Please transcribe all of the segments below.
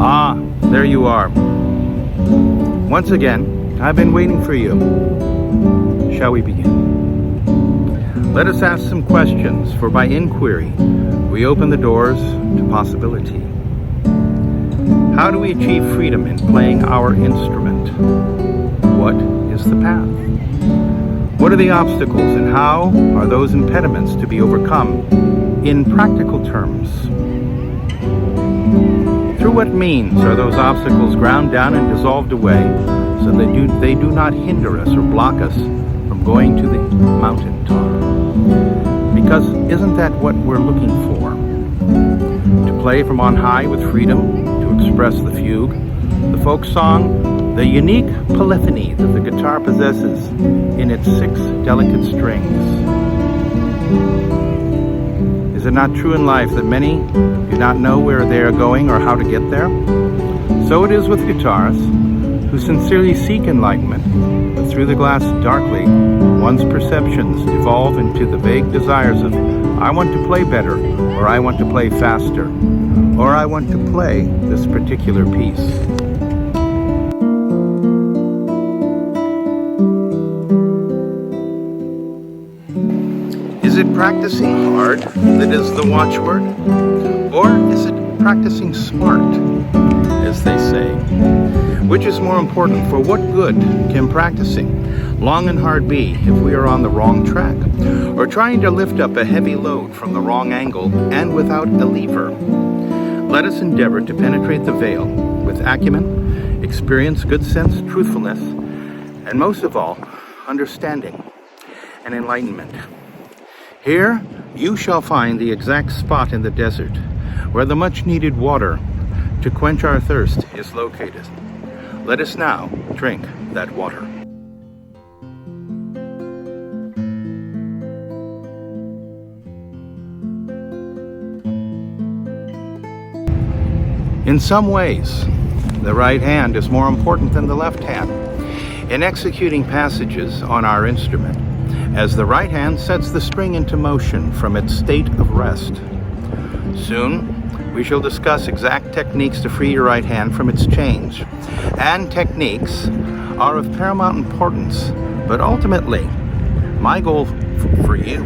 Ah, there you are. Once again, I've been waiting for you. Shall we begin? Let us ask some questions, for by inquiry, we open the doors to possibility. How do we achieve freedom in playing our instrument? What is the path? What are the obstacles, and how are those impediments to be overcome in practical terms? Through what means are those obstacles ground down and dissolved away so that they do not hinder us or block us from going to the mountaintop? Because isn't that what we're looking for? To play from on high with freedom, to express the fugue, the folk song, the unique polyphony that the guitar possesses in its 6 delicate strings. Is it not true in life that many do not know where they are going or how to get there? So it is with guitarists who sincerely seek enlightenment, but through the glass darkly, one's perceptions evolve into the vague desires of, I want to play better, or I want to play faster, or I want to play this particular piece. Is it practicing hard that is the watchword? Or is it practicing smart, as they say? Which is more important? For what good can practicing long and hard be if we are on the wrong track, or trying to lift up a heavy load from the wrong angle and without a lever? Let us endeavor to penetrate the veil with acumen, experience, good sense, truthfulness, and most of all, understanding and enlightenment. Here, you shall find the exact spot in the desert where the much-needed water to quench our thirst is located. Let us now drink that water. In some ways, the right hand is more important than the left hand in executing passages on our instrument, as the right hand sets the string into motion from its state of rest. Soon, we shall discuss exact techniques to free your right hand from its chains. And techniques are of paramount importance, but ultimately, my goal for you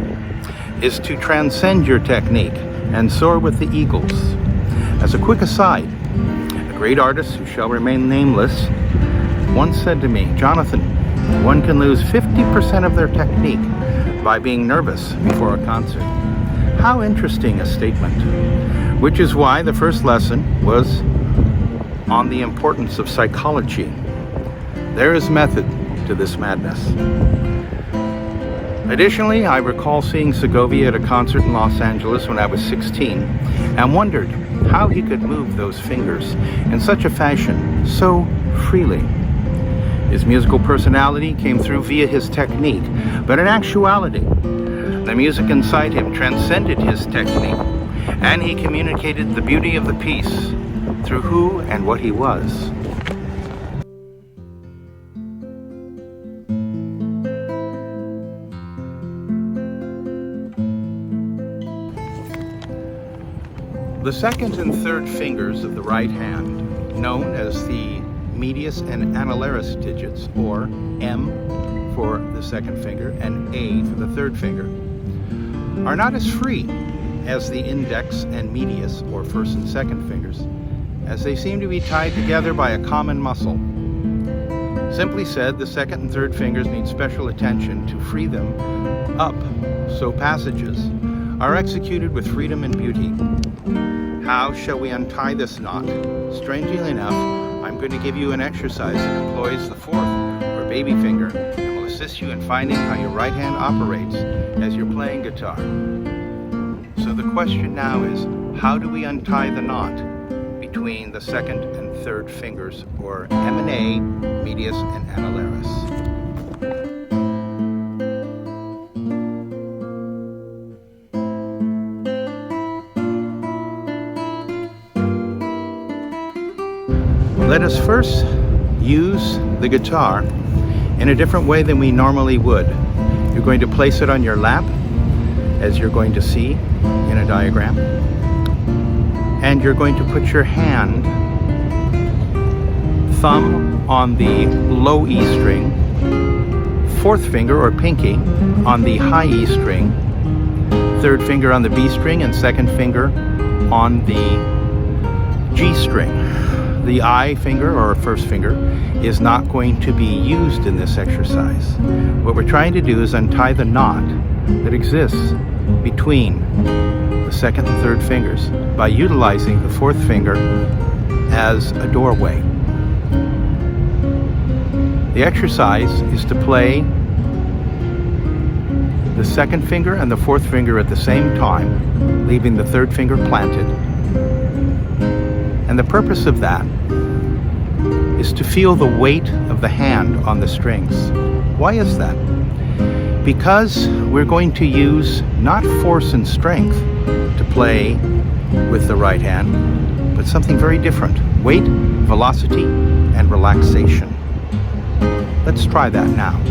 is to transcend your technique and soar with the eagles. As a quick aside, a great artist who shall remain nameless once said to me, Jonathan, one can lose 50% of their technique by being nervous before a concert. How interesting a statement. Which is why the first lesson was on the importance of psychology. There is method to this madness. Additionally, I recall seeing Segovia at a concert in Los Angeles when I was 16 and wondered how he could move those fingers in such a fashion, so freely. His musical personality came through via his technique, but in actuality, the music inside him transcended his technique, and he communicated the beauty of the piece through who and what he was. The second and third fingers of the right hand, known as the medius and annullaris digits, or M for the second finger and A for the third finger, are not as free as the index and medius, or first and second fingers, as they seem to be tied together by a common muscle. Simply said, the second and third fingers need special attention to free them up, so passages are executed with freedom and beauty. How shall we untie this knot? Strangely enough, I'm going to give you an exercise that employs the fourth, or baby finger, and will assist you in finding how your right hand operates as you're playing guitar. So the question now is, how do we untie the knot between the second and third fingers, or M and A, medius and annullaris? Let us first use the guitar in a different way than we normally would. You're going to place it on your lap, as you're going to see in a diagram, and you're going to put your hand thumb on the low E string, fourth finger or pinky on the high E string, third finger on the B string, and second finger on the G string. The I finger, or first finger, is not going to be used in this exercise. What we're trying to do is untie the knot that exists between the second and third fingers by utilizing the fourth finger as a doorway. The exercise is to play the second finger and the fourth finger at the same time, leaving the third finger planted. And the purpose of that is to feel the weight of the hand on the strings. Why is that? Because we're going to use not force and strength to play with the right hand, but something very different: weight, velocity, and relaxation. Let's try that now.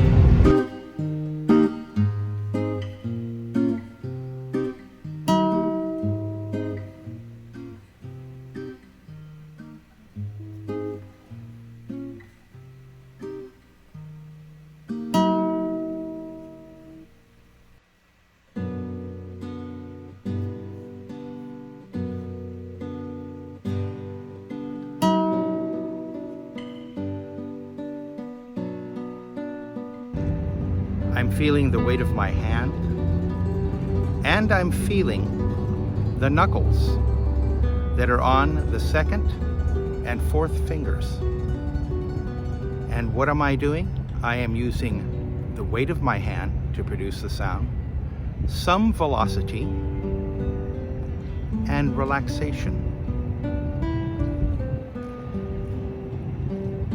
I'm feeling the weight of my hand, and I'm feeling the knuckles that are on the second and fourth fingers. And what am I doing? I am using the weight of my hand to produce the sound, some velocity, and relaxation.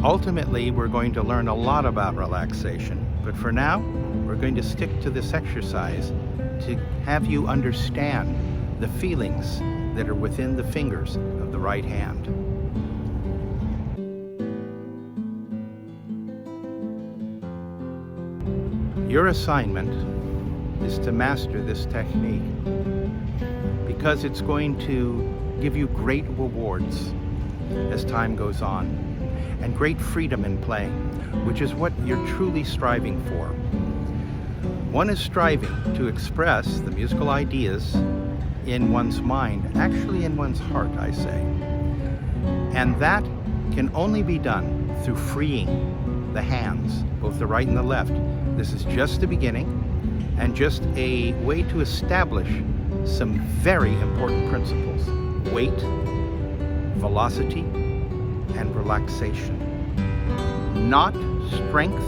Ultimately, we're going to learn a lot about relaxation, but for now, we're going to stick to this exercise to have you understand the feelings that are within the fingers of the right hand. Your assignment is to master this technique because it's going to give you great rewards as time goes on, and great freedom in playing, which is what you're truly striving for. One is striving to express the musical ideas in one's mind, actually in one's heart, I say. And that can only be done through freeing the hands, both the right and the left. This is just the beginning and just a way to establish some very important principles: weight, velocity, and relaxation. Not strength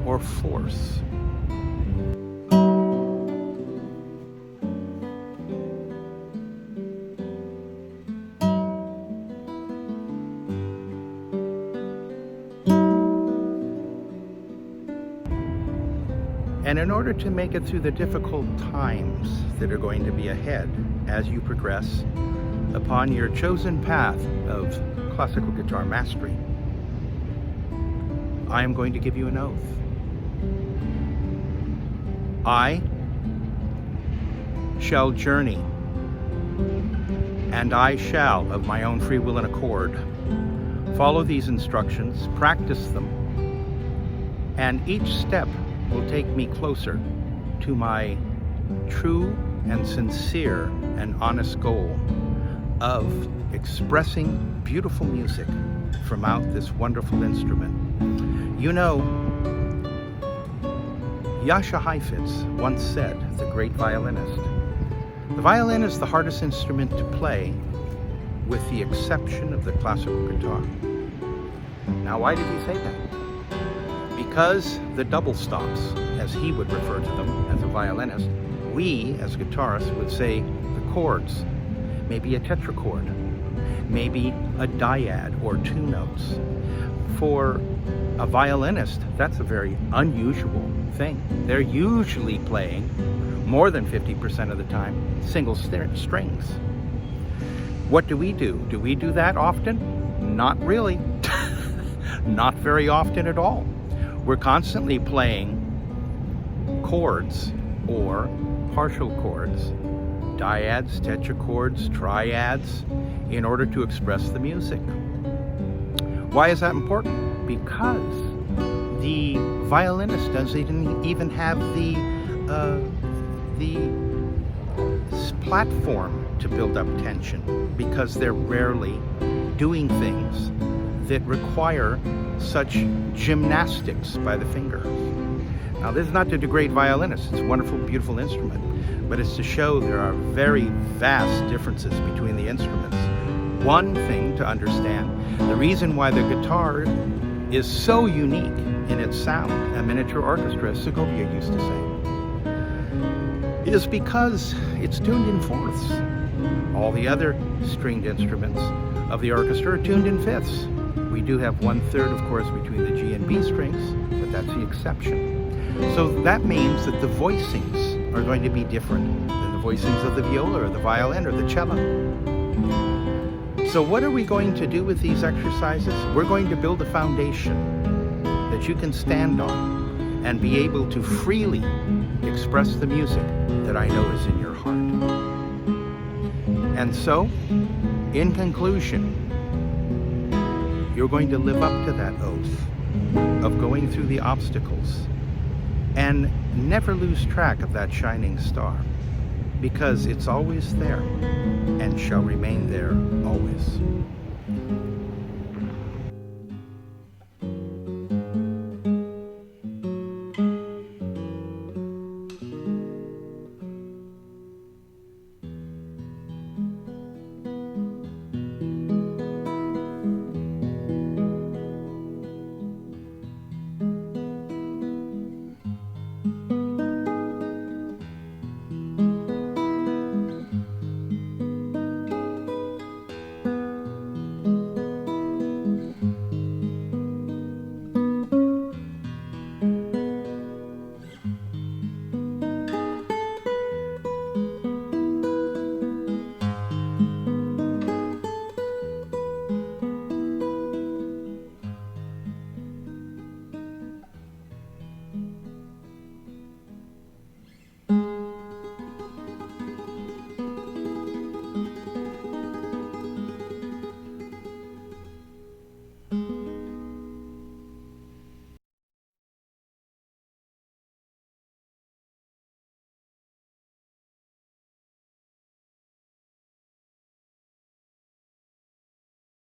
or force. And in order to make it through the difficult times that are going to be ahead as you progress upon your chosen path of classical guitar mastery, I am going to give you an oath. I shall journey, and I shall, of my own free will and accord, follow these instructions, practice them, and each step will take me closer to my true and sincere and honest goal of expressing beautiful music from out this wonderful instrument. You know, Jascha Heifetz once said, the great violinist, the violin is the hardest instrument to play with the exception of the classical guitar. Now, why did he say that? Because the double stops, as he would refer to them as a violinist, we as guitarists would say the chords, maybe a tetrachord, maybe a dyad or two notes. For a violinist, that's a very unusual thing. They're usually playing, more than 50% of the time, single strings. What do we do? Do we do that often? Not really. Not very often at all. We're constantly playing chords or partial chords, dyads, tetrachords, triads, in order to express the music. Why is that important? Because the violinist doesn't even have the platform to build up tension, because they're rarely doing things that require such gymnastics by the fingers. Now, this is not to degrade violinists. It's a wonderful, beautiful instrument, but it's to show there are very vast differences between the instruments. One thing to understand, the reason why the guitar is so unique in its sound, a miniature orchestra, as Segovia used to say, is because it's tuned in fourths. All the other stringed instruments of the orchestra are tuned in fifths. We do have 1/3, of course, between the G and B strings, but that's the exception. So that means that the voicings are going to be different than the voicings of the viola or the violin or the cello. So what are we going to do with these exercises? We're going to build a foundation that you can stand on and be able to freely express the music that I know is in your heart. And so, in conclusion, you're going to live up to that oath of going through the obstacles and never lose track of that shining star, because it's always there and shall remain there always.